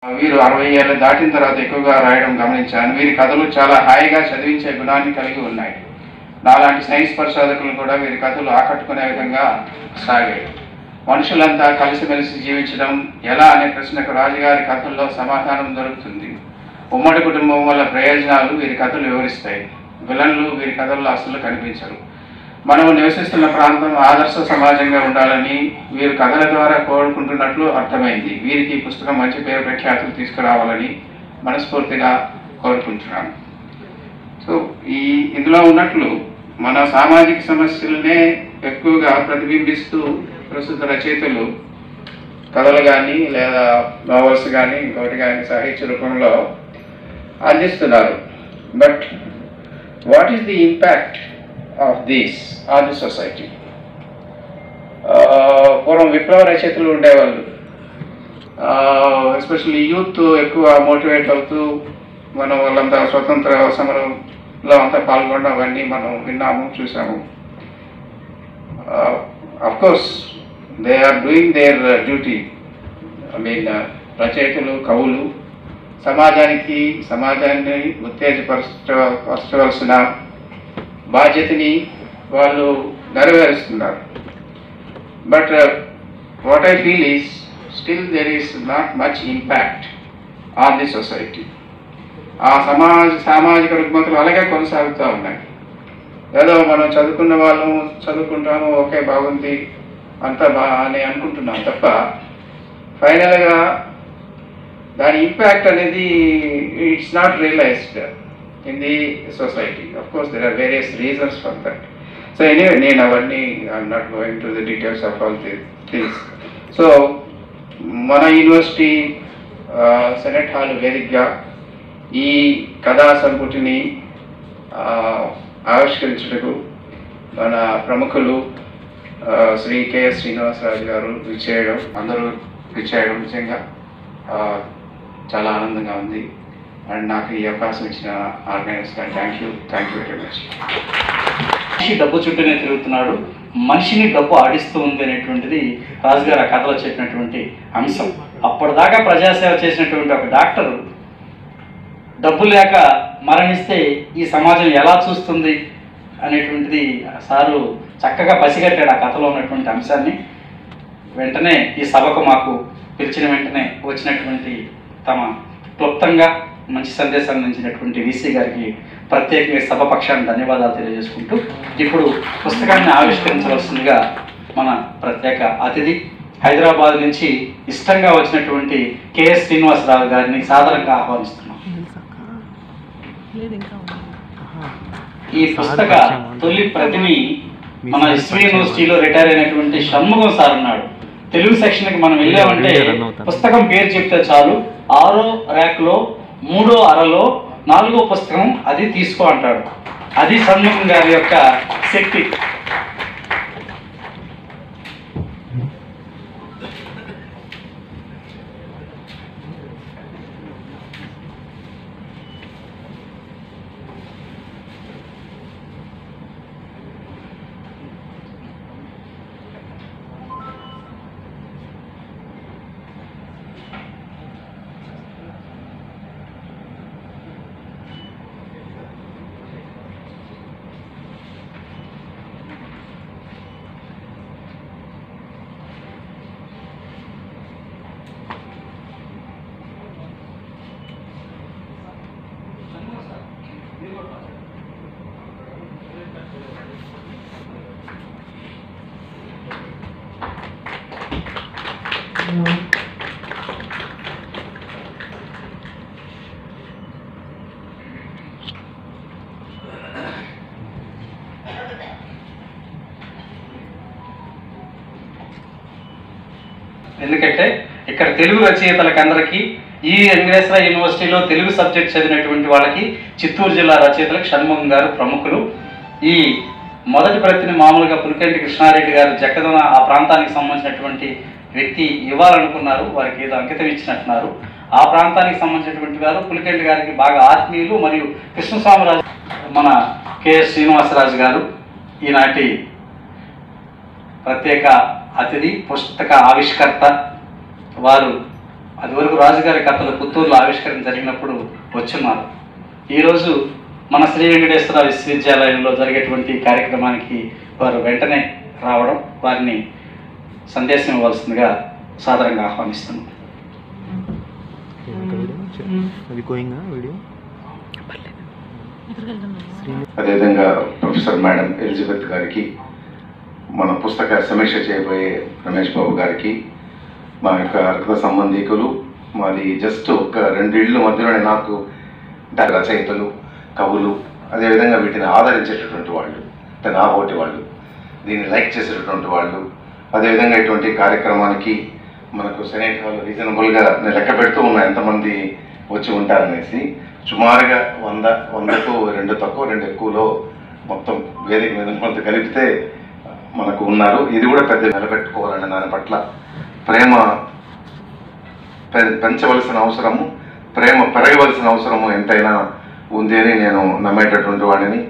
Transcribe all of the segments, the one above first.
వీరు 60 ఏళ్ళు దాటిన తర్వాత ఎక్కువగా రాయడం గమనించాను. వీరి కథలు చాలా హాయిగా చదివించే గుణాన్ని కలిగి ఉన్నాయి. నాలాంటి సైన్స్ పరిశోధకులను కూడా వీరి కథలు ఆకట్టుకునే విధంగా సాగాయి. మనుషులంతా కలిసిమెలిసి జీవించడం ఎలా అనే ప్రశ్నకు రాజుగారి కథల్లో సమాధానం దొరుకుతుంది. ఉమ్మడి కుటుంబం వల్ల ప్రయోజనాలు వీరి కథలు వివరిస్తాయి. విలన్లు వీరి కథల్లో అసలు కనిపించరు. మనము నివసిస్తున్న ప్రాంతం ఆదర్శ సమాజంగా ఉండాలని వీరు కథల ద్వారా కోరుకుంటున్నట్లు అర్థమైంది. వీరికి ఈ పుస్తకం మంచి పేరు ప్రఖ్యాతులు తీసుకురావాలని మనస్ఫూర్తిగా కోరుకుంటున్నాను. సో ఇందులో ఉన్నట్లు మన సామాజిక సమస్యలనే ఎక్కువగా ప్రతిబింబిస్తూ ప్రస్తుత రచయితలు కథలు కానీ లేదా నావల్స్ కానీ ఇంకోటి కానీ సాహిత్య రూపంలో అందిస్తున్నారు. But what is the impact of this on the society? పూర్వం విప్లవ రచయితలు ఉండేవాళ్ళు. ఎస్పెషల్లీ యూత్ ఎక్కువ మోటివేట్ అవుతూ మనం వాళ్ళంతా స్వతంత్ర సమరంలో అంతా పాల్గొనడం అవన్నీ మనం విన్నాము, చూసాము. Of course they are doing their duty. రచయితలు, కవులు సమాజాన్ని ఉత్తేజపరచవలసిన బాధ్యతని వాళ్ళు నెరవేరుస్తున్నారు. But what I feel is still there is not much impact on the society. ఆ సామాజిక రుగ్మతలు అలాగే కొనసాగుతూ ఉన్నాయి. ఏదో మనం చదువుకున్న వాళ్ళం చదువుకుంటాము, ఓకే బాగుంది అంతా అని అనుకుంటున్నాం తప్ప ఫైనల్గా దాని ఇంపాక్ట్ అనేది it's not realized in the society. Of course, there are various reasons for that. So anyway, I'm not going to the details of all these things. So, Mana University Senate Hall వేదికగా ఈ కథా సంపుటిని ఆవిష్కరించుటకు మన ప్రముఖులు Shri K S Srinivasaraju గారు అందరూ విచ్చేయడం నిజంగా చాలా ఆనందంగా ఉంది. అండ్ నాకు ఈ అవకాశం ఇచ్చిన ఆర్గనైజర్స్గా థ్యాంక్ యూ వెరీ మచ్. మనిషి డబ్బు చుట్టూనే తిరుగుతున్నాడు, మనిషిని డబ్బు ఆడిస్తూ ఉంది అనేటువంటిది రాజుగారు ఆ కథలో చెప్పినటువంటి అంశం. అప్పటిదాకా ప్రజాసేవ చేసినటువంటి ఒక డాక్టరు డబ్బు లేక మరణిస్తే ఈ సమాజం ఎలా చూస్తుంది అనేటువంటిది సారు చక్కగా పసిగట్టాడు ఆ కథలో ఉన్నటువంటి అంశాన్ని. వెంటనే ఈ సభకు మాకు పిలిచిన వెంటనే వచ్చినటువంటి తమ క్లుప్తంగా మంచి సందేశాన్ని అందించినటువంటి వీసీ గారికి ప్రత్యేకంగా సభ పక్షాన్ని ధన్యవాదాలు తెలియజేసుకుంటూ ఇప్పుడు పుస్తకాన్ని ఆవిష్కరించవలసిందిగా మన ప్రత్యేక అతిథి హైదరాబాద్ నుంచి ఇష్టంగా వచ్చినటువంటి కెఎస్ శ్రీనివాసరావు గారిని సాదరంగా ఆహ్వానిస్తున్నాం. ఈ పుస్తక తొలి ప్రతిని మన హిస్టరీ యూనివర్సిటీలో రిటైర్ అయినటువంటి షణ్ముగం సార్ ఉన్నాడు. తెలుగు సెక్షన్కి మనం వెళ్ళామంటే పుస్తకం పేరు చెప్తే చాలు 6వ ర్యాక్లో 3వ అరలో 4వ పుస్తకం అది తీసుకో అంటాడు. అది షణ్ముగం గారి యొక్క శక్తి. ఎందుకంటే ఇక్కడ తెలుగు రచయితలకు అందరికీ ఈ వెంకటేశ్వర యూనివర్సిటీలో తెలుగు సబ్జెక్ట్ చదివినటువంటి వాళ్ళకి చిత్తూరు జిల్లా రచయితలకు షణ్ముగం గారు ప్రముఖులు. ఈ మొదటి ప్రతిని మామూలుగా పులికెంటి కృష్ణారెడ్డి గారు జక్కదన ఆ ప్రాంతానికి సంబంధించినటువంటి వ్యక్తి ఇవ్వాలనుకున్నారు, వారికి ఏదో అంకితం ఇచ్చినట్టున్నారు. ఆ ప్రాంతానికి సంబంధించినటువంటి వారు పులికెంటి గారికి బాగా ఆత్మీయులు మరియు కృష్ణస్వామిరాజు మన కెఎస్ శ్రీనివాసరాజు గారు ఈనాటి ప్రత్యేక అతిథి, పుస్తక ఆవిష్కర్త. వారు అది వరకు రాజుగారి కథలు పుత్తూరులో ఆవిష్కరణ జరిగినప్పుడు వచ్చున్నారు. ఈరోజు మన శ్రీ వెంకటేశ్వర విశ్వవిద్యాలయంలో జరిగేటువంటి కార్యక్రమానికి వారు వెంటనే రావడం, వారిని సందేశం ఇవ్వాల్సిందిగా సాదరంగా ఆహ్వానిస్తున్నాం. అదేవిధంగా ప్రొఫెసర్ మేడం ఎలిజబెత్ గారికి, మన పుస్తక సమీక్ష చేయబోయే రమేష్ బాబు గారికి, మా యొక్క రక్త సంబంధికులు, మాది జస్ట్ ఒక 2 ఇళ్ళు మధ్యలోనే నాకు రచయితలు, కవులు, అదేవిధంగా వీటిని ఆదరించేటటువంటి వాళ్ళు, అంటే నా ఒకటి వాళ్ళు, దీన్ని లైక్ చేసేటటువంటి వాళ్ళు, అదేవిధంగా ఇటువంటి కార్యక్రమానికి మనకు సెనేట్ హాల్ రీజనబుల్గా నేను లెక్క పెడుతూ ఉన్నా ఎంతమంది వచ్చి ఉంటారనేసి. సుమారుగా 100కు 2 తక్కువ 2 ఎక్కువలో మొత్తం వేదిక మీద కొంత కలిపితే మనకు ఉన్నారు. ఇది కూడా పెద్ద నిలబెట్టుకోవాలనే దాని పట్ల ప్రేమ పెంచవలసిన అవసరము, ప్రేమ పెరగవలసిన అవసరము ఎంతైనా ఉంది అని నేను నమ్మేటటువంటి వాడిని.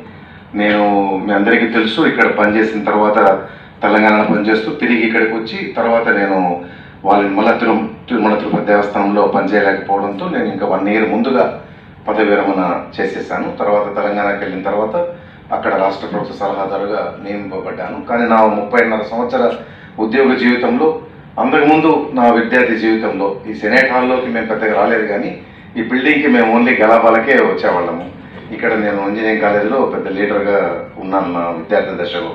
నేను మీ అందరికీ తెలుసు, ఇక్కడ పనిచేసిన తర్వాత తెలంగాణలో పనిచేస్తూ తిరిగి ఇక్కడికి వచ్చి తర్వాత నేను వాళ్ళని మళ్ళీ తిరుమల తిరుపతి దేవస్థానంలో పనిచేయలేకపోవడంతో నేను ఇంకా 1 ఇయర్ ముందుగా పదవి విరమణ చేసేసాను. తర్వాత తెలంగాణకి వెళ్ళిన తర్వాత అక్కడ రాష్ట్ర ప్రభుత్వ సలహాదారుగా నియమింపబడ్డాను. కానీ నా 30.5 సంవత్సరాల ఉద్యోగ జీవితంలో, అంతకుముందు నా విద్యార్థి జీవితంలో ఈ సెనేట్ హాల్లోకి మేము పెద్దగా రాలేదు, కానీ ఈ బిల్డింగ్కి మేము ఓన్లీ గలాబాలకే వచ్చేవాళ్ళము. ఇక్కడ నేను ఇంజనీరింగ్ కాలేజీలో పెద్ద లీడర్గా ఉన్నాను నా విద్యార్థి దశలో.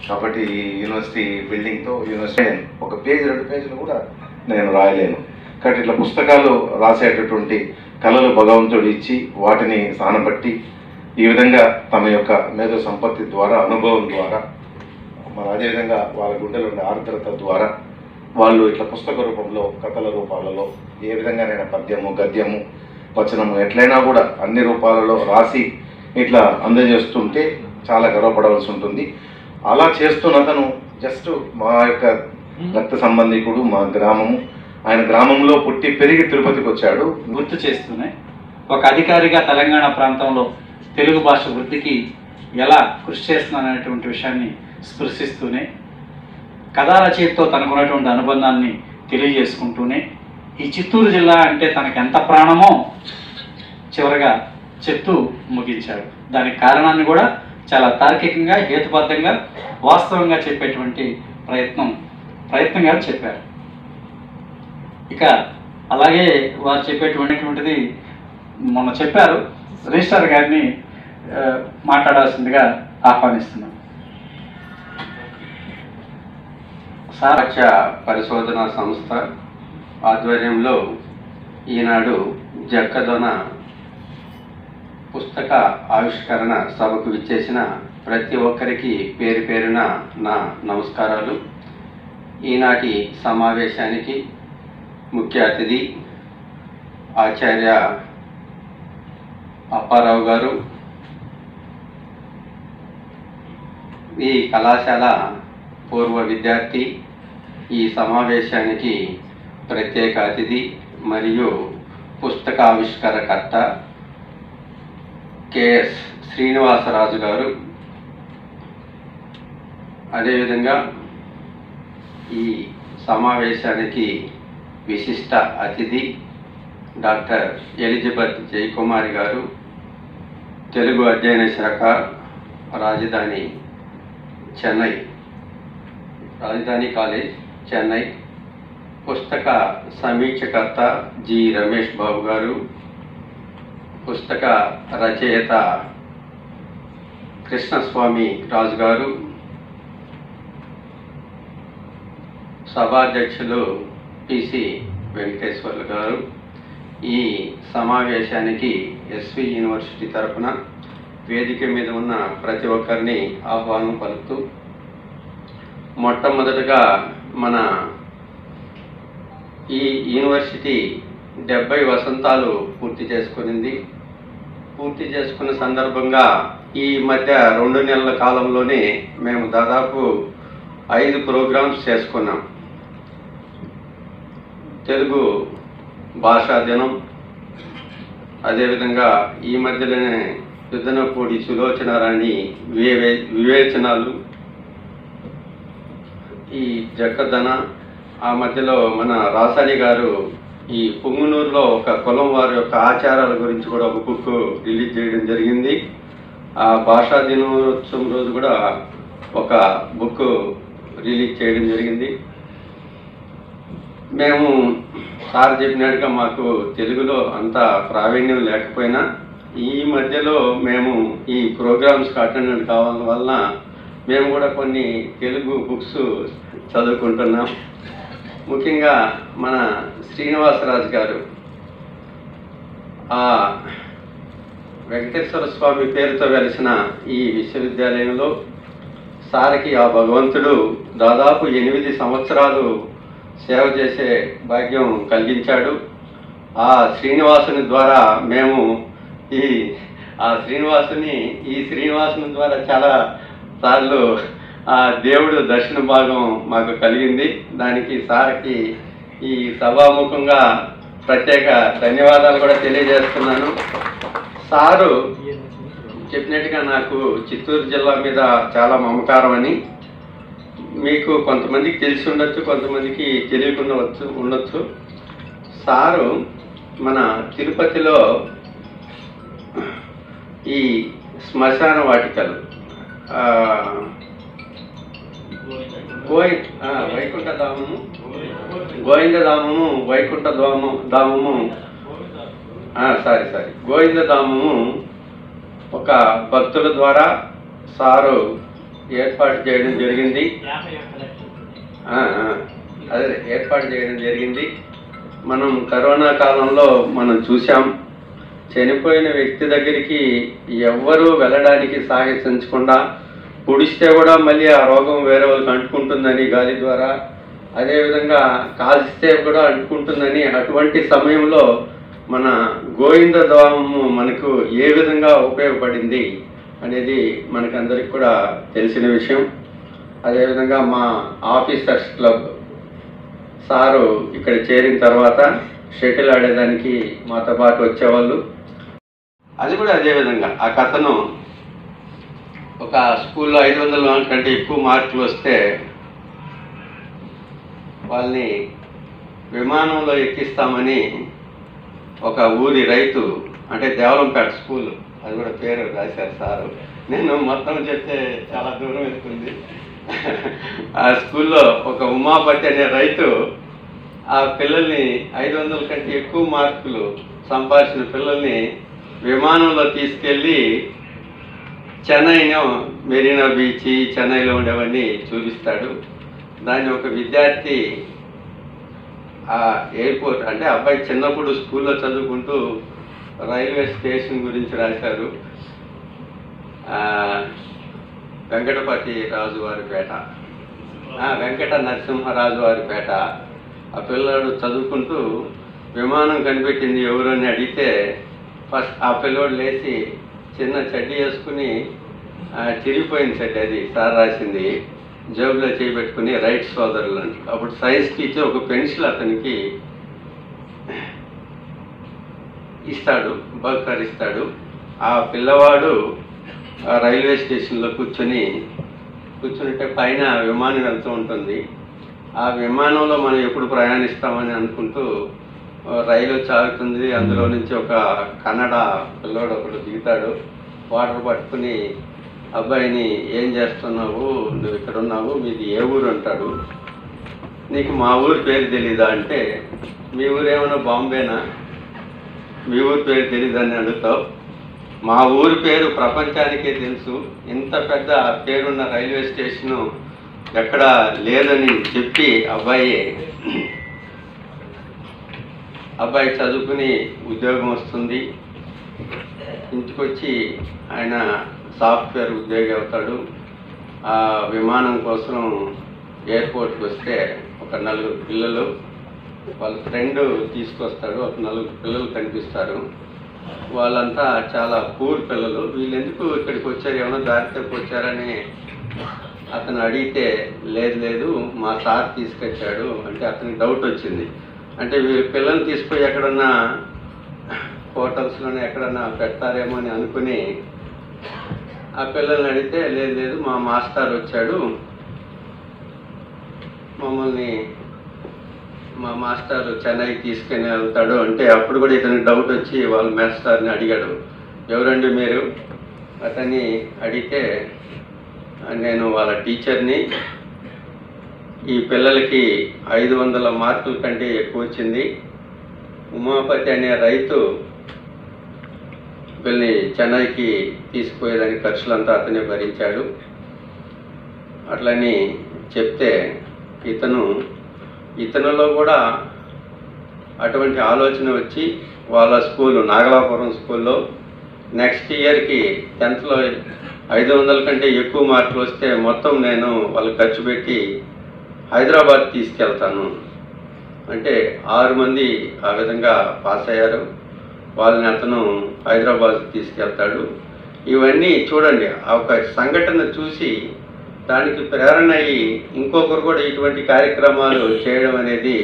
కాబట్టి ఈ యూనివర్సిటీ బిల్డింగ్తో యూనివర్సిటీ ఒక పేజీ 2 పేజీలు కూడా నేను రాయలేను. కాబట్టి ఇట్లా పుస్తకాలు రాసేటటువంటి కళలు భగవంతుడు ఇచ్చి వాటిని సానబట్టి ఈ విధంగా తమ యొక్క మేధో సంపత్తి ద్వారా, అనుభవం ద్వారా, మరి అదేవిధంగా వాళ్ళ గుండెలో ఉండే ఆర్ద్రత ద్వారా వాళ్ళు ఇట్లా పుస్తక రూపంలో, కథల రూపాలలో ఏ విధంగా నేను పద్యము, గద్యము, వచనము ఎట్లయినా కూడా అన్ని రూపాలలో రాసి ఇట్లా అందజేస్తుంటే చాలా గర్వపడవలసి ఉంటుంది. అలా చేస్తున్న అతను జస్ట్ మా యొక్క రక్త సంబంధికుడు, మా గ్రామము. ఆయన గ్రామంలో పుట్టి పెరిగి తిరుపతికి వచ్చాడు. గుర్తు చేస్తూనే ఒక అధికారిగా తెలంగాణ ప్రాంతంలో తెలుగు భాష వృద్ధికి ఎలా కృషి చేస్తున్నాననేటువంటి విషయాన్ని స్పృశిస్తూనే కథా రచయితతో తనకున్నటువంటి అనుబంధాన్ని తెలియజేసుకుంటూనే ఈ చిత్తూరు జిల్లా అంటే తనకు ఎంత ప్రాణమో చివరగా చెప్తూ ముగించాడు. దానికి కారణాన్ని కూడా చాలా తార్కికంగా, హేతుబద్ధంగా, వాస్తవంగా చెప్పేటువంటి ప్రయత్నంగా చెప్పారు. ఇక అలాగే వారు చెప్పేటువంటిది మొన్న చెప్పారు, రిజిస్ట్రార్ గారిని మాట్లాడాల్సిందిగా ఆహ్వానిస్తున్నాం. సాహిత్య పరిశోధన సంస్థ ఆధ్వర్యంలో ఈనాడు జక్కదొన పుస్తక ఆవిష్కరణ సభకు విచ్చేసిన ప్రతి ఒక్కరికి పేరు పేరున నా నమస్కారాలు. ఈనాటి సమావేశానికి ముఖ్య అతిథి ఆచార్య అప్పారావు గారు, ఈ కళాశాల పూర్వ విద్యార్థి, ఈ సమావేశానికి ప్రత్యేక అతిథి మరియు పుస్తకావిష్కరకర్త కెఎస్ శ్రీనివాసరాజు గారు, అదేవిధంగా ఈ సమావేశానికి విశిష్ట అతిథి డాక్టర్ ఎలిజబెత్ జయకుమారి గారు, తెలుగు అధ్యయన శాఖ, రాజధాని కాలేజ్ చెన్నై, పుస్తక సమీక్షకర్త జి రమేష్ బాబు గారు, పుస్తక రచయిత కృష్ణస్వామి రాజు గారు, సభాధ్యక్షులు పిసి వెంకటేశ్వర్లు గారు, ఈ సమావేశానికి ఎస్వి యూనివర్సిటీ తరఫున వేదిక మీద ఉన్న ప్రతి ఒక్కరిని ఆహ్వానం పలుకుతూ, మొట్టమొదటగా మన ఈ యూనివర్సిటీ 70 వసంతాలు పూర్తి చేసుకున్న సందర్భంగా ఈ మధ్య 2 నెలల కాలంలోనే మేము దాదాపు 5 ప్రోగ్రామ్స్ చేసుకున్నాం. తెలుగు భాషా దినం, అదేవిధంగా ఈ మధ్యలోనే యుద్ధనపూడి సులోచనారాణి వివేచనాలు, ఈ జక్కదన, ఆ మధ్యలో మన రాసాని గారు ఈ పొంగునూరులో ఒక కులం వారి యొక్క ఆచారాల గురించి కూడా ఒక బుక్ రిలీజ్ చేయడం జరిగింది. ఆ భాషా దినోత్సవం రోజు కూడా ఒక బుక్ రిలీజ్ చేయడం జరిగింది. మేము సార్ చెప్పినట్టుగా మాకు తెలుగులో అంత ప్రావీణ్యం లేకపోయినా ఈ మధ్యలో మేము ఈ ప్రోగ్రామ్స్కి అటెండ్ కావడం వలన మేము కూడా కొన్ని తెలుగు బుక్స్ చదువుకుంటున్నాం. ముఖ్యంగా మన శ్రీనివాసరాజు గారు ఆ వెంకటేశ్వర స్వామి పేరుతో వెలిసిన ఈ విశ్వవిద్యాలయంలో సార్కి ఆ భగవంతుడు దాదాపు 8 సంవత్సరాలు సేవ చేసే భాగ్యం కలిగించాడు. ఆ శ్రీనివాసుని ద్వారా మేము ఈ శ్రీనివాసుని ద్వారా చాలా సార్లు ఆ దేవుడు దర్శన భాగం మాకు కలిగింది. దానికి సార్కి ఈ సభాముఖంగా ప్రత్యేక ధన్యవాదాలు కూడా తెలియజేస్తున్నాను. సారు చెప్పినట్టుగా నాకు చిత్తూరు జిల్లా మీద చాలా మమకారం అని మీకు కొంతమందికి తెలిసి ఉండొచ్చు, కొంతమందికి తెలియకుండా ఉండొచ్చు. సారు మన తిరుపతిలో ఈ శ్మశాన వాటికలు వైకుంఠధామము, గోవిందధామము, వైకుంఠధామము గోవిందధామము ఒక భక్తుల ద్వారా సారు ఏర్పాటు చేయడం జరిగింది. మనం కరోనా కాలంలో మనం చూసాం, చనిపోయిన వ్యక్తి దగ్గరికి ఎవ్వరూ వెళ్ళడానికి సాహసించకుండా, పొడిస్తే కూడా మళ్ళీ ఆ రోగం వేరే వాళ్ళకి అంటుకుంటుందని గాలి ద్వారా, అదేవిధంగా కాల్స్తే కూడా అంటుకుంటుందని, అటువంటి సమయంలో మన గోవిందధామము మనకు ఏ విధంగా ఉపయోగపడింది అనేది మనకందరికి కూడా తెలిసిన విషయం. అదేవిధంగా మా ఆఫీసర్స్ క్లబ్ సారు ఇక్కడ చేరిన తర్వాత షటిల్ ఆడేదానికి మాతో పాటు వచ్చేవాళ్ళు. అది కూడా అదేవిధంగా ఆ కథను ఒక స్కూల్లో 500 కంటే ఎక్కువ మార్కులు వస్తే వాళ్ళని విమానంలో ఎక్కిస్తామని ఒక ఊరి రైతు, అంటే దేవలంపేట స్కూల్, అది కూడా పేరు రాశారు సారు. నేను మొత్తం చెప్తే చాలా దూరం వెళ్తుంది. ఆ స్కూల్లో ఒక ఉమాపతి అనే రైతు ఆ పిల్లల్ని 500 కంటే ఎక్కువ మార్కులు సంపాదించిన పిల్లల్ని విమానంలో తీసుకెళ్ళి చెన్నైలో మెరీనా బీచ్, చెన్నైలో ఉండేవన్నీ చూపిస్తాడు. దాన్ని ఒక విద్యార్థి ఆ ఎయిర్పోర్ట్, అంటే అబ్బాయి చిన్నప్పుడు స్కూల్లో చదువుకుంటూ రైల్వే స్టేషన్ గురించి రాశారు. వెంకటపతి రాజు వారిపేట, వెంకట నరసింహరాజు వారిపేట. ఆ పిల్లాడు చదువుకుంటూ విమానం కనిపెట్టింది ఎవరు అని అడిగితే ఫస్ట్ ఆ పిల్లోడు లేచి చిన్న చెడ్డీ వేసుకుని, చిరిగిపోయింది చెడ్డీ, అది సార్ రాసింది, జేబులో చేపెట్టుకుని రైట్ సోదరులు అంట. అప్పుడు సైన్స్ టీచర్ ఒక పెన్సిల్ అతనికి ఇస్తాడు, బహుకరిస్తాడు. ఆ పిల్లవాడు రైల్వే స్టేషన్లో కూర్చుంటే పైన విమానం వెళ్తూ ఉంటుంది. ఆ విమానంలో మనం ఎప్పుడు ప్రయాణిస్తామని అనుకుంటూ రైలు చాగుతుంది. అందులో నుంచి ఒక కన్నడ పిల్లోడు ఒకడు దిగుతాడు. వాటర్ పట్టుకుని అబ్బాయిని, ఏం చేస్తున్నావు, నువ్వు ఇక్కడ ఉన్నావు, మీది ఏ ఊరు అంటాడు. నీకు మా ఊరి పేరు తెలీదా అంటే, మీ ఊరేమన్నా బాంబేనా, మీ ఊరి పేరు తెలీదని అడుగుతావు. మా ఊరి పేరు ప్రపంచానికే తెలుసు, ఇంత పెద్ద పేరున్న రైల్వే స్టేషను ఎక్కడ లేదని చెప్పి అబ్బాయి చదువుకుని ఉద్యోగం వస్తుంది. ఇంటికొచ్చి ఆయన సాఫ్ట్వేర్ ఉద్యోగి అవుతాడు. ఆ విమానం కోసం ఎయిర్పోర్ట్కి వస్తే ఒక 4 పిల్లలు, వాళ్ళ ఫ్రెండ్ తీసుకొస్తాడు. ఒక 4 పిల్లలు కనిపిస్తారు. వాళ్ళంతా చాలా పూర్ పిల్లలు. వీళ్ళు ఎందుకు ఇక్కడికి వచ్చారు, ఏమైనా దారి తప్పి వచ్చారని అతను అడిగితే, లేదు మా సార్ తీసుకొచ్చాడు అంటే అతనికి డౌట్ వచ్చింది. అంటే వీళ్ళ పిల్లల్ని తీసుకుపోయి ఎక్కడన్నా హోటల్స్లోనే ఎక్కడన్నా పెడతారేమో అని అనుకుని ఆ పిల్లల్ని అడిగితే, లేదు మా మాస్టర్ వచ్చాడు, మా మాస్టర్ చెన్నైకి తీసుకుని వెళ్తాడు అంటే అప్పుడు కూడా ఇతనికి డౌట్ వచ్చి వాళ్ళ మాస్టర్ని అడిగాడు, ఎవరండి మీరు అతన్ని అడిగితే, నేను వాళ్ళ టీచర్ని, ఈ పిల్లలకి 500 మార్కుల కంటే ఎక్కువ వచ్చింది, ఉమాపతి అనే రైతు వీళ్ళని చెన్నైకి తీసుకుపోయేదానికి ఖర్చులంతా అతనే భరించాడు అట్లని చెప్తే, ఇతనులో కూడా అటువంటి ఆలోచన వచ్చి వాళ్ళ స్కూలు నాగలాపురం స్కూల్లో నెక్స్ట్ ఇయర్కి 10th 500 కంటే ఎక్కువ మార్కులు వస్తే మొత్తం నేను వాళ్ళకి ఖర్చు పెట్టి హైదరాబాద్ తీసుకెళ్తాను అంటే 6 మంది ఆ విధంగా పాస్ అయ్యారు. వాళ్ళని అతను హైదరాబాద్ తీసుకెళ్తాడు. ఇవన్నీ చూడండి, ఆ ఒక సంఘటన చూసి దానికి ప్రేరణ అయ్యి ఇంకొకరు కూడా ఇటువంటి కార్యక్రమాలు చేయడం అనేది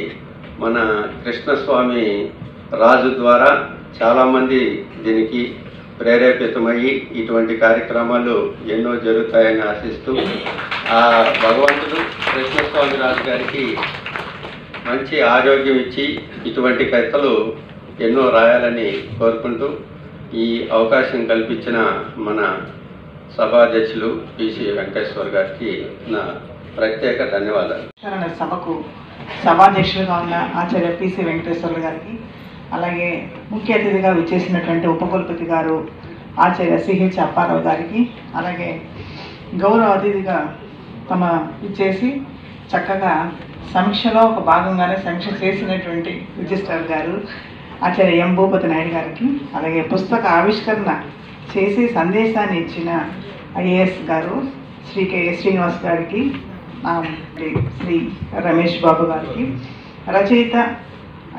మన కృష్ణస్వామి రాజు ద్వారా చాలామంది దీనికి ప్రేరేపితమయ్యి ఇటువంటి కార్యక్రమాలు ఎన్నో జరుగుతాయని ఆశిస్తూ ఆ భగవంతుడు కృష్ణస్వామి రాజు గారికి మంచి ఆరోగ్యం ఇచ్చి ఇటువంటి కథలు ఎన్నో రాయాలని కోరుకుంటూ ఈ అవకాశం కల్పించిన మన సభాధ్యక్షులు పిసి వెంకటేశ్వర్ గారికి నా ప్రత్యేక ధన్యవాదాలు. సభకు సభాధ్యక్షులుగా ఉన్న ఆచార్య పిసి వెంకటేశ్వర్ గారికి, అలాగే ముఖ్య అతిథిగా విచ్చేసినటువంటి ఉపకులపతి గారు ఆచార్య సిహెచ్ అప్పారావు గారికి, అలాగే గౌరవ అతిథిగా తమ ఇచ్చేసి చక్కగా సమీక్షలో ఒక భాగంగానే సమీక్ష చేసినటువంటి రిజిస్ట్రార్ గారు ఆచార్య ఎం భూపతి నాయుడు గారికి, అలాగే పుస్తక ఆవిష్కరణ చేసి సందేశాన్ని ఇచ్చిన ఐఏఎస్ గారు శ్రీ కెఎస్ శ్రీనివాస్ గారికి, శ్రీ రమేష్ బాబు గారికి, రచయిత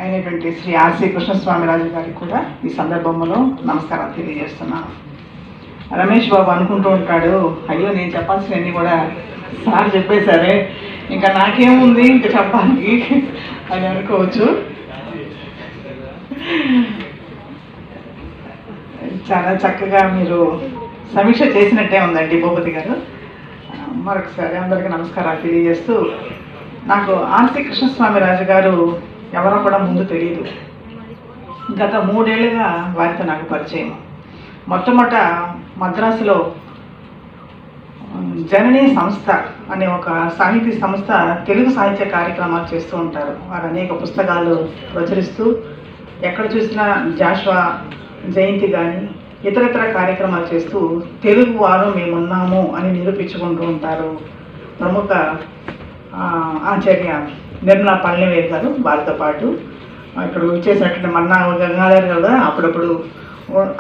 అయినటువంటి శ్రీ ఆర్సి కృష్ణస్వామిరాజు గారికి కూడా ఈ సందర్భంలో నమస్కారాలు తెలియజేస్తున్నాను. రమేష్ బాబు అనుకుంటూ ఉంటాడు, అయ్యో నేను చెప్పాల్సినవన్నీ కూడా సార్ చెప్పేశారే, ఇంకా నాకేముంది ఇంకా చెప్పాలి అని అనుకోవచ్చు. చాలా చక్కగా మీరు సమీక్ష చేసినట్టే ఉందండి భూపతి గారు. మరొకసారి అందరికీ నమస్కారాలు తెలియజేస్తూ, నాకు ఆర్సి కృష్ణస్వామిరాజు గారు ఎవరో కూడా ముందు తెలియదు. గత 3 ఏళ్ళుగా వారితో నాకు పరిచయం. మొట్టమొదట మద్రాసులో జననీ సంస్థ అనే ఒక సాహితీ సంస్థ తెలుగు సాహిత్య కార్యక్రమాలు చేస్తూ ఉంటారు. వారు అనేక పుస్తకాలు ప్రచురిస్తూ ఎక్కడ చూసినా జాషువా జయంతి కానీ ఇతరత్ర కార్యక్రమాలు చేస్తూ తెలుగు వారు మేమున్నాము అని నిరూపించుకుంటూ ఉంటారు. ప్రముఖ ఆచార్య నిర్మలా పళనివేలు గారు వారితో పాటు ఇక్కడ వచ్చేసినటువంటి మన్నా గంగాధర్ గారు అప్పుడప్పుడు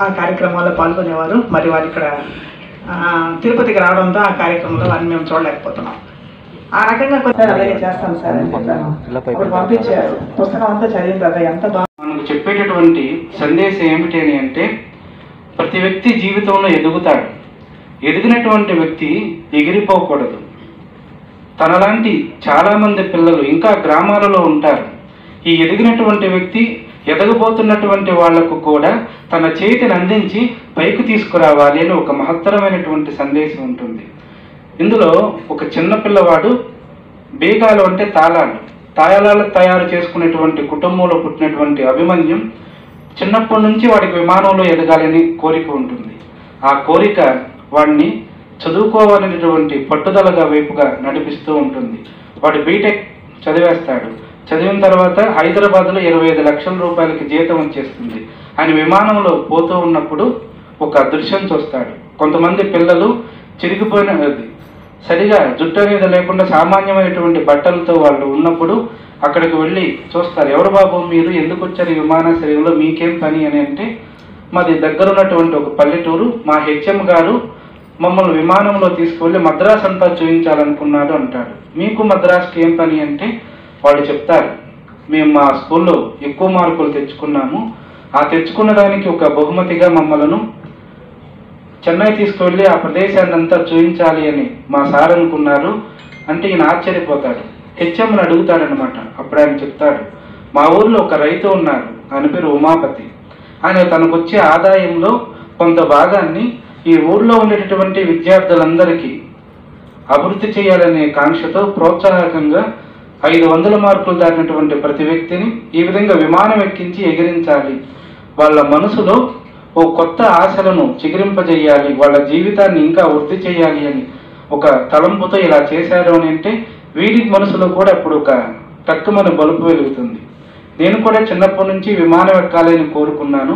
ఆ కార్యక్రమాల్లో పాల్గొనేవారు. మరి వారు ఇక్కడ తిరుపతికి రావడంతో ఆ కార్యక్రమంలో వారిని మేము చూడలేకపోతున్నాం. ఆ రకంగా కొంచెం అలాగే చేస్తాం సార్ అని చెప్పాను. అప్పుడు పంపించారు. పుస్తకం అంతా చదివిన తర్వాత ఎంత బాగా మనకు చెప్పేటటువంటి సందేశం ఏమిటి అని అంటే, ప్రతి వ్యక్తి జీవితంలో ఎదుగుతాడు. ఎదిగినటువంటి వ్యక్తి ఎగిరిపోకూడదు. తనలాంటి చాలామంది పిల్లలు ఇంకా గ్రామాలలో ఉంటారు. ఈ ఎదిగినటువంటి వ్యక్తి ఎదగబోతున్నటువంటి వాళ్లకు కూడా తన చేతిని అందించి పైకి తీసుకురావాలి అని ఒక మహత్తరమైనటువంటి సందేశం ఉంటుంది. ఇందులో ఒక చిన్న పిల్లవాడు బీగాలు అంటే తాళాలు తయారు చేసుకునేటువంటి కుటుంబంలో పుట్టినటువంటి అభిమన్యం చిన్నప్పటి నుంచి వాడికి విమానంలో ఎదగాలని కోరిక ఉంటుంది. ఆ కోరిక వాడిని చదువుకోవాలనేటువంటి పట్టుదలగా వైపుగా నడిపిస్తూ ఉంటుంది. వాడు బీటెక్ చదివేస్తాడు. చదివిన తర్వాత హైదరాబాద్లో 25 లక్షల రూపాయలకి జీతం వచ్చేస్తుంది. ఆయన విమానంలో పోతూ ఉన్నప్పుడు ఒక దృశ్యం చూస్తాడు. కొంతమంది పిల్లలు చిరిగిపోయిన సరిగా జుట్టు అనేది లేకుండా సామాన్యమైనటువంటి బట్టలతో వాళ్ళు ఉన్నప్పుడు అక్కడికి వెళ్ళి చూస్తారు. ఎవరు బాబు మీరు, ఎందుకు వచ్చారు ఈ విమానాశ్రయంలో, మీకేం పని అని అంటే, మాది దగ్గర ఉన్నటువంటి ఒక పల్లెటూరు, మా హెచ్ఎం గారు మమ్మల్ని విమానంలో తీసుకువెళ్ళి మద్రాసు అంతా చూపించాలనుకున్నాడు అంటాడు. మీకు మద్రాసుకి ఏం పని అంటే వాళ్ళు చెప్తారు, మేము మా స్కూల్లో ఎక్కువ మార్కులు తెచ్చుకున్నాము, ఆ తెచ్చుకున్న దానికి ఒక బహుమతిగా మమ్మల్ని చెన్నై తీసుకువెళ్ళి ఆ ప్రదేశాన్ని అంతా చూపించాలి అని మా సార్ అనుకున్నారు అంటే ఈయన ఆశ్చర్యపోతాడు. హెచ్ఎంని అడుగుతాడనమాట. అప్పుడు ఆయన చెప్తాడు, మా ఊర్లో ఒక రైతు ఉన్నారు, ఆయన పేరు ఉమాపతి. ఆయన తనకు వచ్చే ఆదాయంలో కొంత భాగాన్ని ఈ ఊర్లో ఉండేటటువంటి విద్యార్థులందరికీ అభివృద్ధి చేయాలనే కాంక్షతో ప్రోత్సాహకంగా 500 మార్కులు దాటినటువంటి ప్రతి వ్యక్తిని ఈ విధంగా విమానం ఎక్కించి ఎగిరించాలి, వాళ్ళ మనసులో ఓ కొత్త ఆశలను చిగురింపజేయాలి, వాళ్ళ జీవితాన్ని ఇంకా వృద్ధి చేయాలి అని ఒక తలంపుతో ఇలా చేశారు అని అంటే వీడి మనసులో కూడా ఇప్పుడు ఒక తక్కువని బలుపు వెలుగుతుంది. నేను కూడా చిన్నప్పటి నుంచి విమానం ఎక్కాలని కోరుకున్నాను.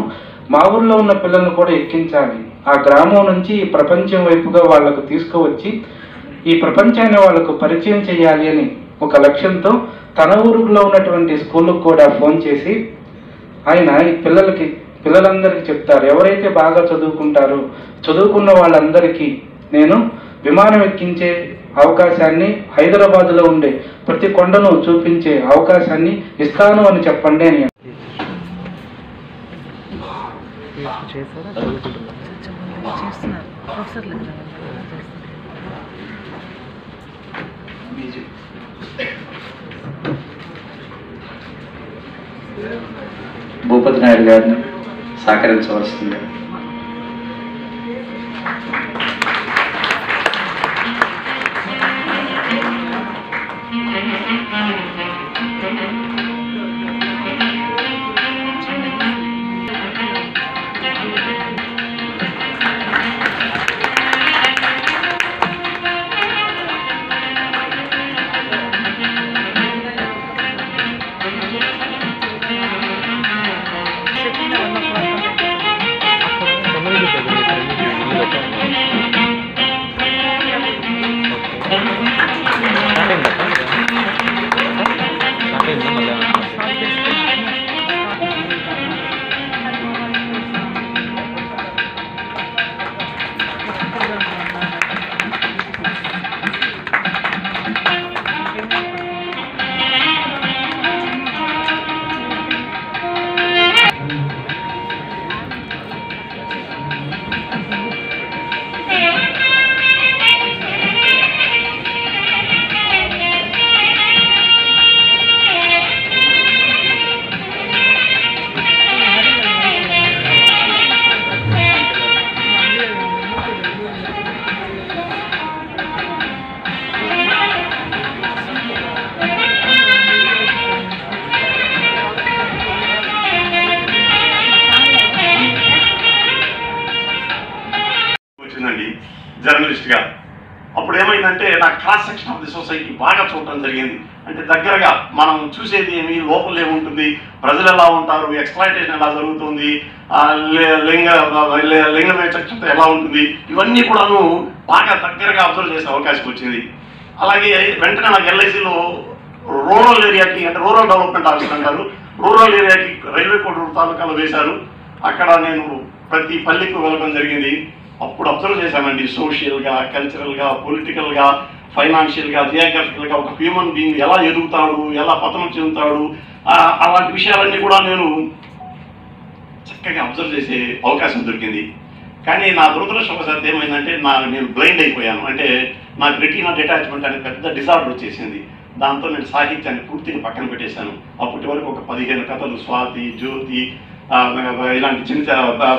మా ఊర్లో ఉన్న పిల్లలను కూడా ఎక్కించాలి, ఆ గ్రామం నుంచి ఈ ప్రపంచం వైపుగా వాళ్లకు తీసుకువచ్చి ఈ ప్రపంచాన్ని వాళ్లకు పరిచయం చేయాలి అని ఒక లక్ష్యంతో తన ఊరులో ఉన్నటువంటి స్కూళ్ళకు కూడా ఫోన్ చేసి ఆయన ఈ పిల్లలందరికీ చెప్తారు, ఎవరైతే బాగా చదువుకుంటారో చదువుకున్న వాళ్ళందరికీ నేను విమానం ఎక్కించే అవకాశాన్ని, హైదరాబాద్లో ఉండే ప్రతి కొండను చూపించే అవకాశాన్ని ఇస్తాను అని చెప్పండి అని. భూపతి నాయుడు గారిని సహకరించవలసింది. జర్నలిస్ట్గా అప్పుడు ఏమైందంటే నా cross section of the society బాగా చూడటం జరిగింది. అంటే దగ్గరగా మనం చూసేది ఏమి, లోపల ఏముంటుంది, ప్రజలు ఎలా ఉంటారు, ఎక్స్‌ప్లాయిటేషన్ ఎలా జరుగుతుంది, లింగ విచక్షణ ఎలా ఉంటుంది, ఇవన్నీ కూడాను బాగా దగ్గరగా అబ్జర్వ్ చేసే అవకాశం వచ్చింది. అలాగే వెంటనే నాకు ఎల్ఐసిలో రూరల్ ఏరియాకి, అంటే రూరల్ డెవలప్మెంట్ ఆఫీసర్ అంటారు, రూరల్ ఏరియాకి రైల్వే కోడ్ తాలూకాలో వేశారు. అక్కడ నేను ప్రతి పల్లెకు వెళ్ళడం జరిగింది. అప్పుడు అబ్జర్వ్ చేశానండి, సోషల్గా, కల్చరల్గా, పొలిటికల్గా, ఫైనాన్షియల్గా, జియోగ్రఫికల్గా ఒక హ్యూమన్ బీయింగ్ ఎలా ఎదుగుతాడు, ఎలా పతనం చెందుతాడు, అలాంటి విషయాలన్నీ కూడా నేను చక్కగా అబ్జర్వ్ చేసే అవకాశం దొరికింది. కానీ నా దురదృష్టవశాత్తు ఏమైందంటే నేను బ్లైండ్ అయిపోయాను. అంటే నాకు రెటీనా డిటాచ్మెంట్ అనే పెద్ద డిజార్డర్ వచ్చేసింది. దాంతో నేను సాహిత్యాన్ని పూర్తిగా పక్కన పెట్టేశాను. అప్పటి వరకు ఒక 15 కథలు, స్వాతి, జ్యోతి, ఇలాంటి చిన్న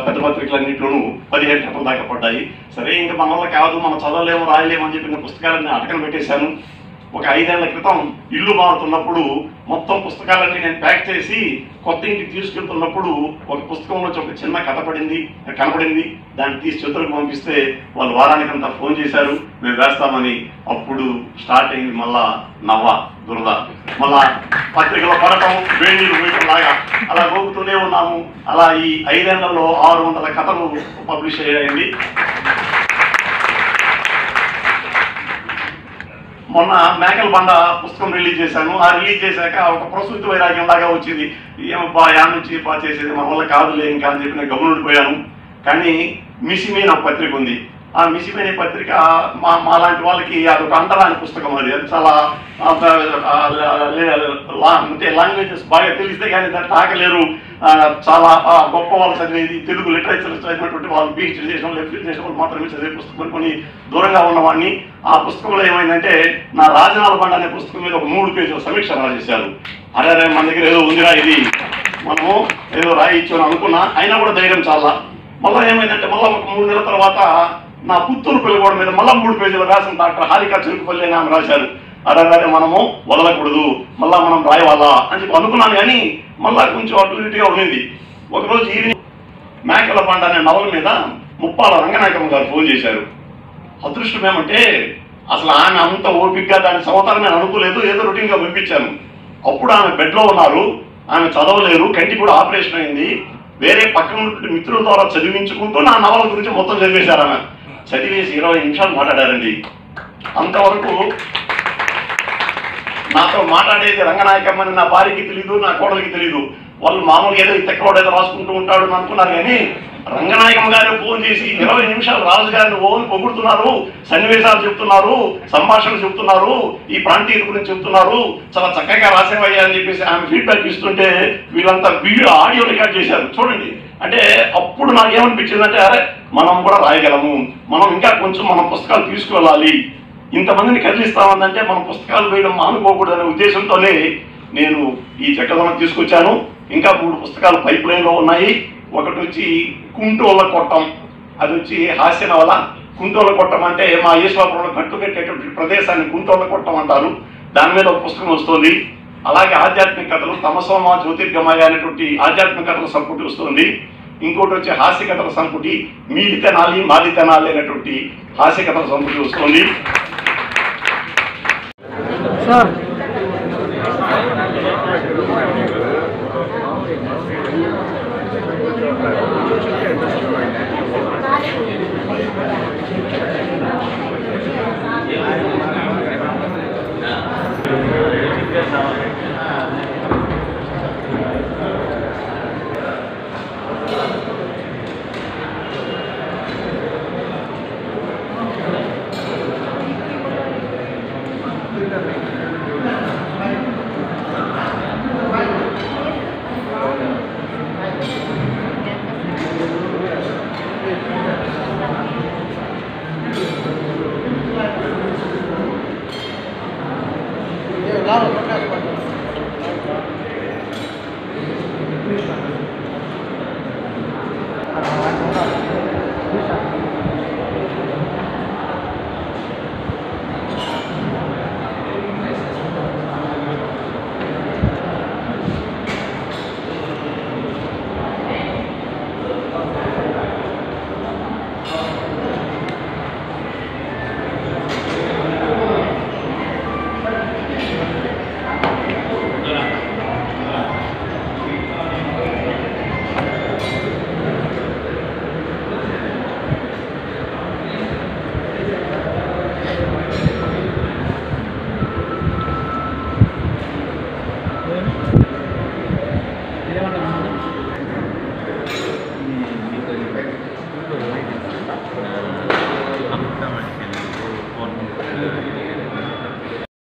పెద్ద పత్రికలన్నింటిలోనూ 15 కథల దాకా పడ్డాయి. సరే ఇంకా మన వల్ల కాదు, మనం చదవలేము, రాయలేము అని చెప్పిన పుస్తకాలన్నీ అటకన పెట్టేశాను. ఒక 5 ఏళ్ల క్రితం ఇల్లు మారుతున్నప్పుడు మొత్తం పుస్తకాలన్నీ నేను ప్యాక్ చేసి కొత్త ఇంటికి తీసుకెళ్తున్నప్పుడు ఒక పుస్తకంలో ఒక చిన్న కథ కనపడింది. దాన్ని తీసి చేతులకు పంపిస్తే వాళ్ళు వారానికంతా ఫోన్ చేశారు, మేము వేస్తామని. అప్పుడు స్టార్ట్ అయింది మళ్ళా దురద, మళ్ళా పత్రికలో పడటం, వేణీలు వేయటంలాగా అలా గోగుతూనే ఉన్నాము. అలా ఈ 5 ఏళ్లలో 600 కథలు పబ్లిష్ అయ్యాయండి. మొన్న మేకల బండ పుస్తకం రిలీజ్ చేశాను. ఆ రిలీజ్ చేశాక ఒక ప్రసూతి వైరాగ్యం లాగా వచ్చింది. ఏమబ్బా యా నుంచి చేసేది మన వల్ల కాదులే ఇంకా అని చెప్పి నేను గమనుడిపోయాను. కానీ మిసిమే నాకు పత్రిక ఉంది. ఆ మిసిమే అనే పత్రిక మా లాంటి వాళ్ళకి అదొక అంటరాని పుస్తకం. అది చాలా అంటే లాంగ్వేజెస్ బాగా తెలిస్తే కానీ దాన్ని తాకలేరు. చాలా గొప్ప వాళ్ళు చదివేది, తెలుగు లిటరేచర్ చదివినటువంటి వాళ్ళు, పిహెచ్డీ చేసిన వాళ్ళు, ఎఫ్ఈ చేసిన వాళ్ళు మాత్రమే చదివే పుస్తకం కొన్ని దూరంగా ఉన్నవాడిని. ఆ పుస్తకంలో ఏమైందంటే నా రాజనాల బండ అనే పుస్తకం మీద ఒక 3 పేజీల సమీక్ష రాసేశారు. అరే మన దగ్గర ఏదో ఉందిరా, ఇది మనము ఏదో రాయిచ్చు అని అనుకున్నా, అయినా కూడా ధైర్యం చాలా. మళ్ళీ ఏమైందంటే మళ్ళీ ఒక 3 నెలల తర్వాత నా పుత్తూరు పిల్లగోడ మీద మళ్ళీ 3 పేజీల రాసిన డాక్టర్ హారిక చెరుకుపల్లి అని ఆమె రాశారు. అరే మనము వదలకూడదు, మళ్ళా మనం రాయవాలా అని చెప్పి అనుకున్నాను. కానీ మళ్ళా కొంచెం అటు ఇటుగా ఉండింది. ఒకరోజు ఈవినింగ్ మేకల పంట అనే నవల మీద ముప్పాల రంగనాయకమ్మ గారు ఫోన్ చేశారు. అదృష్టం ఏమంటే అసలు ఆమె అంత ఓపికగా దాని సంవత్సరం నేను అనుకోలేదు, ఏదో రొటీన్గా పంపించాను. అప్పుడు ఆమె బెడ్లో ఉన్నారు, ఆమె చదవలేరు, కంటి కూడా ఆపరేషన్ అయింది. వేరే పక్కన మిత్రుల ద్వారా చదివించుకుంటూ నా నవల గురించి మొత్తం చదివేశారు. ఆమె చదివేసి 20 నిమిషాలు మాట్లాడారండి. అంతవరకు నాతో మాట్లాడేది రంగనాయకమ్మని నా భార్యకి తెలీదు, నా కోడలికి తెలీదు. వాళ్ళు మామూలుగా ఏదో తెక్కవాడు ఏదో రాసుకుంటూ ఉంటాడు అని అనుకున్నారు. కానీ రంగనాయకమ్మ గారు ఫోన్ చేసి 20 నిమిషాలు రాజు గారిని ఓన్ పొగుడుతున్నారు, సన్నివేశాలు చెప్తున్నారు, సంభాషణలు చెప్తున్నారు, ఈ ప్రాంతీయుల గురించి చెప్తున్నారు, చాలా చక్కగా రాసేవయ్యా అని చెప్పేసి ఆమె ఫీడ్బ్యాక్ ఇస్తుంటే వీళ్ళంతా వీడియో ఆడియో రికార్డ్ చేశారు. చూడండి, అంటే అప్పుడు నాకేమనిపించిందంటే అరే మనం కూడా రాయగలము, మనం ఇంకా కొంచెం మన పుస్తకాలు తీసుకువెళ్ళాలి, ఇంతమందిని కదిలిస్తామంటే మన పుస్తకాలు వేయడం మానుకోకూడదనే ఉద్దేశంతోనే నేను ఈ చక్కదనం తీసుకొచ్చాను. ఇంకా 3 పుస్తకాలు పైప్ లైన్లో ఉన్నాయి. ఒకటి వచ్చి కుంటోళ్ళ కొట్టం, అది వచ్చి హాస్య నవల. కుంటోళ్ళ కొట్టం అంటే మా ఈశ్వరపురంలో కట్టుకట్టేటువంటి ప్రదేశాన్ని కుంటోళ్ళ కొట్టం అంటారు. దాని మీద ఒక పుస్తకం వస్తుంది. అలాగే ఆధ్యాత్మిక కథలు తమసోమ జ్యోతిర్గమయ అనేటువంటి ఆధ్యాత్మిక కథల సంపుటి వస్తుంది. ఇంకోటి వచ్చి హాస్య కథల సంపుటి మీది తెనాలి మాది తెనాలి అనేటువంటి హాస్య కథల సంపుటి వస్తుంది. Sir Claro,